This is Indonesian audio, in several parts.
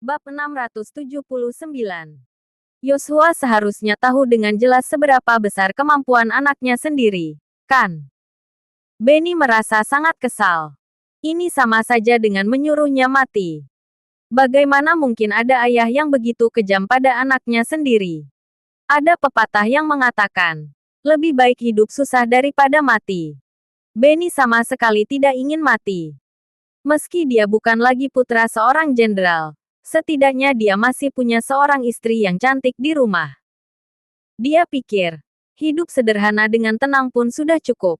Bab 679. Yosua seharusnya tahu dengan jelas seberapa besar kemampuan anaknya sendiri, kan? Benny merasa sangat kesal. Ini sama saja dengan menyuruhnya mati. Bagaimana mungkin ada ayah yang begitu kejam pada anaknya sendiri? Ada pepatah yang mengatakan, lebih baik hidup susah daripada mati. Benny sama sekali tidak ingin mati. Meski dia bukan lagi putra seorang jenderal, setidaknya dia masih punya seorang istri yang cantik di rumah. Dia pikir, hidup sederhana dengan tenang pun sudah cukup.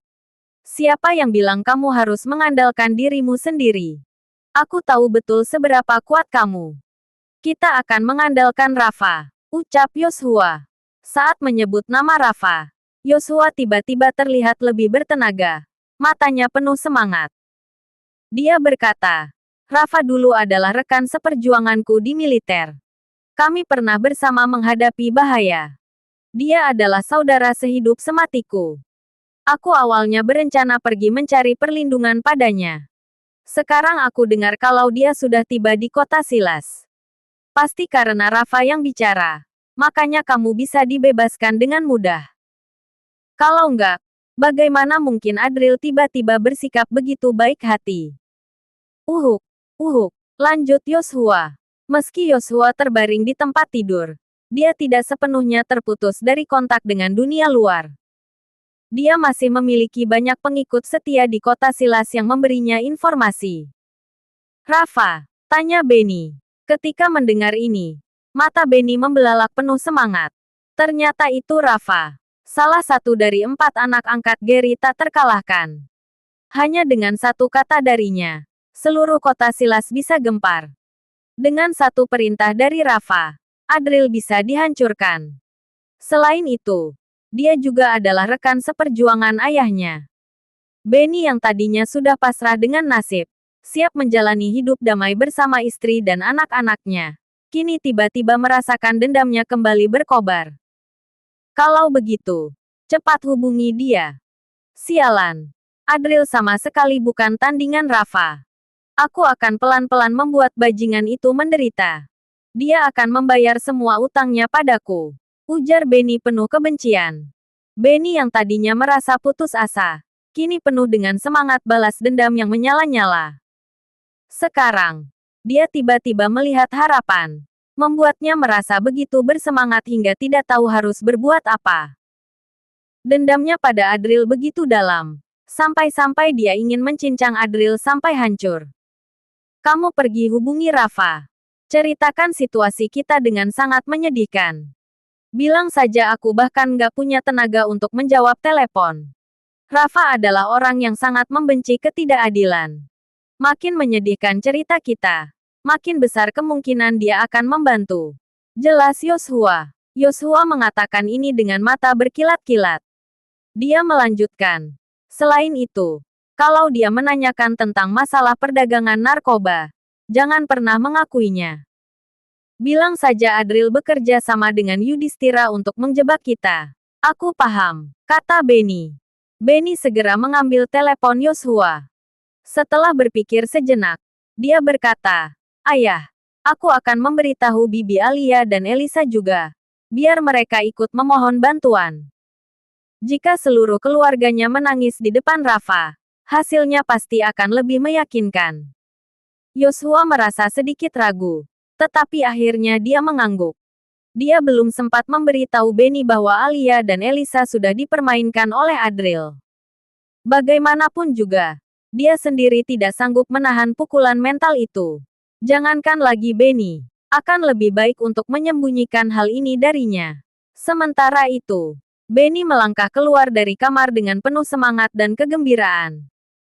Siapa yang bilang kamu harus mengandalkan dirimu sendiri? Aku tahu betul seberapa kuat kamu. Kita akan mengandalkan Rafa, ucap Yosua. Saat menyebut nama Rafa, Yosua tiba-tiba terlihat lebih bertenaga. Matanya penuh semangat. Dia berkata, Rafa dulu adalah rekan seperjuanganku di militer. Kami pernah bersama menghadapi bahaya. Dia adalah saudara sehidup sematiku. Aku awalnya berencana pergi mencari perlindungan padanya. Sekarang aku dengar kalau dia sudah tiba di kota Silas. Pasti karena Rafa yang bicara. Makanya kamu bisa dibebaskan dengan mudah. Kalau enggak, bagaimana mungkin Adril tiba-tiba bersikap begitu baik hati? Uhuk, lanjut Yosua. Meski Yosua terbaring di tempat tidur, dia tidak sepenuhnya terputus dari kontak dengan dunia luar. Dia masih memiliki banyak pengikut setia di kota Silas yang memberinya informasi. Rafa, tanya Benny. Ketika mendengar ini, mata Benny membelalak penuh semangat. Ternyata itu Rafa, salah satu dari 4 anak angkat Gary tak terkalahkan. Hanya dengan satu kata darinya, seluruh kota Silas bisa gempar. Dengan satu perintah dari Rafa, Adril bisa dihancurkan. Selain itu, dia juga adalah rekan seperjuangan ayahnya. Benny yang tadinya sudah pasrah dengan nasib, siap menjalani hidup damai bersama istri dan anak-anaknya, kini tiba-tiba merasakan dendamnya kembali berkobar. Kalau begitu, cepat hubungi dia. Sialan, Adril sama sekali bukan tandingan Rafa. Aku akan pelan-pelan membuat bajingan itu menderita. Dia akan membayar semua utangnya padaku, ujar Benny penuh kebencian. Benny yang tadinya merasa putus asa, kini penuh dengan semangat balas dendam yang menyala-nyala. Sekarang, dia tiba-tiba melihat harapan, membuatnya merasa begitu bersemangat hingga tidak tahu harus berbuat apa. Dendamnya pada Adril begitu dalam, sampai-sampai dia ingin mencincang Adril sampai hancur. Kamu pergi hubungi Rafa. Ceritakan situasi kita dengan sangat menyedihkan. Bilang saja aku bahkan nggak punya tenaga untuk menjawab telepon. Rafa adalah orang yang sangat membenci ketidakadilan. Makin menyedihkan cerita kita, makin besar kemungkinan dia akan membantu. Jelas Yosua. Yosua mengatakan ini dengan mata berkilat-kilat. Dia melanjutkan. Selain itu, kalau dia menanyakan tentang masalah perdagangan narkoba, jangan pernah mengakuinya. Bilang saja Adril bekerja sama dengan Yudhistira untuk menjebak kita. Aku paham, kata Benny. Benny segera mengambil telepon Yosua. Setelah berpikir sejenak, dia berkata, Ayah, aku akan memberitahu Bibi Alia dan Elisa juga, biar mereka ikut memohon bantuan. Jika seluruh keluarganya menangis di depan Rafa, hasilnya pasti akan lebih meyakinkan. Yosua merasa sedikit ragu, tetapi akhirnya dia mengangguk. Dia belum sempat memberitahu Benny bahwa Alia dan Elisa sudah dipermainkan oleh Adril. Bagaimanapun juga, dia sendiri tidak sanggup menahan pukulan mental itu. Jangankan lagi Benny, akan lebih baik untuk menyembunyikan hal ini darinya. Sementara itu, Benny melangkah keluar dari kamar dengan penuh semangat dan kegembiraan.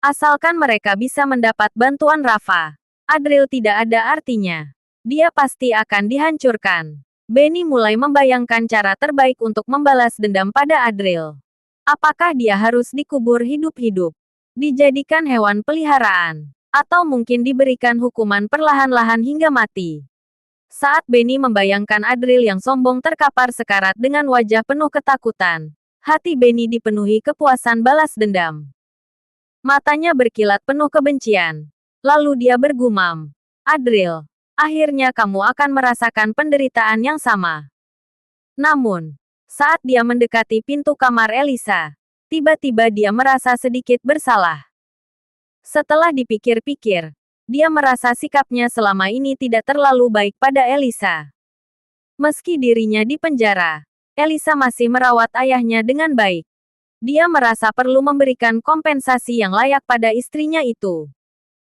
Asalkan mereka bisa mendapat bantuan Rafa, Adril tidak ada artinya. Dia pasti akan dihancurkan. Benny mulai membayangkan cara terbaik untuk membalas dendam pada Adril. Apakah dia harus dikubur hidup-hidup, dijadikan hewan peliharaan, atau mungkin diberikan hukuman perlahan-lahan hingga mati? Saat Benny membayangkan Adril yang sombong terkapar sekarat dengan wajah penuh ketakutan, hati Benny dipenuhi kepuasan balas dendam. Matanya berkilat penuh kebencian. Lalu dia bergumam, Adril, akhirnya kamu akan merasakan penderitaan yang sama. Namun, saat dia mendekati pintu kamar Elisa, tiba-tiba dia merasa sedikit bersalah. Setelah dipikir-pikir, dia merasa sikapnya selama ini tidak terlalu baik pada Elisa. Meski dirinya di penjara, Elisa masih merawat ayahnya dengan baik. Dia merasa perlu memberikan kompensasi yang layak pada istrinya itu.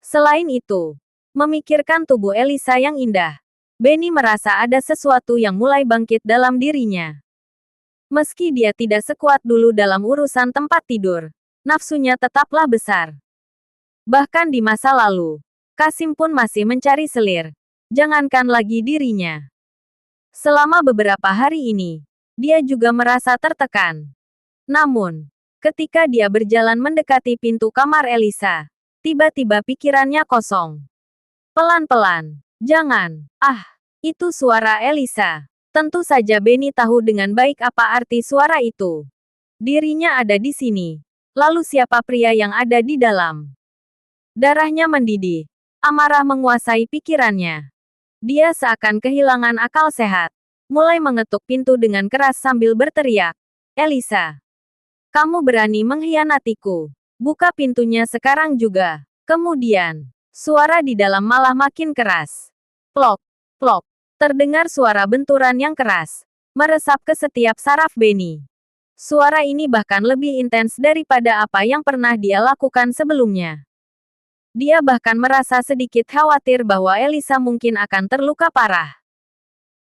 Selain itu, memikirkan tubuh Elisa yang indah, Benny merasa ada sesuatu yang mulai bangkit dalam dirinya. Meski dia tidak sekuat dulu dalam urusan tempat tidur, nafsunya tetaplah besar. Bahkan di masa lalu, Kasim pun masih mencari selir, jangankan lagi dirinya. Selama beberapa hari ini, dia juga merasa tertekan. Namun, ketika dia berjalan mendekati pintu kamar Elisa, tiba-tiba pikirannya kosong. Pelan-pelan, jangan. Ah, itu suara Elisa. Tentu saja Benny tahu dengan baik apa arti suara itu. Dirinya ada di sini. Lalu siapa pria yang ada di dalam? Darahnya mendidih. Amarah menguasai pikirannya. Dia seakan kehilangan akal sehat. Mulai mengetuk pintu dengan keras sambil berteriak. Elisa, kamu berani mengkhianatiku. Buka pintunya sekarang juga. Kemudian, suara di dalam malah makin keras. Plok, plok. Terdengar suara benturan yang keras, meresap ke setiap saraf Benny. Suara ini bahkan lebih intens daripada apa yang pernah dia lakukan sebelumnya. Dia bahkan merasa sedikit khawatir bahwa Elisa mungkin akan terluka parah.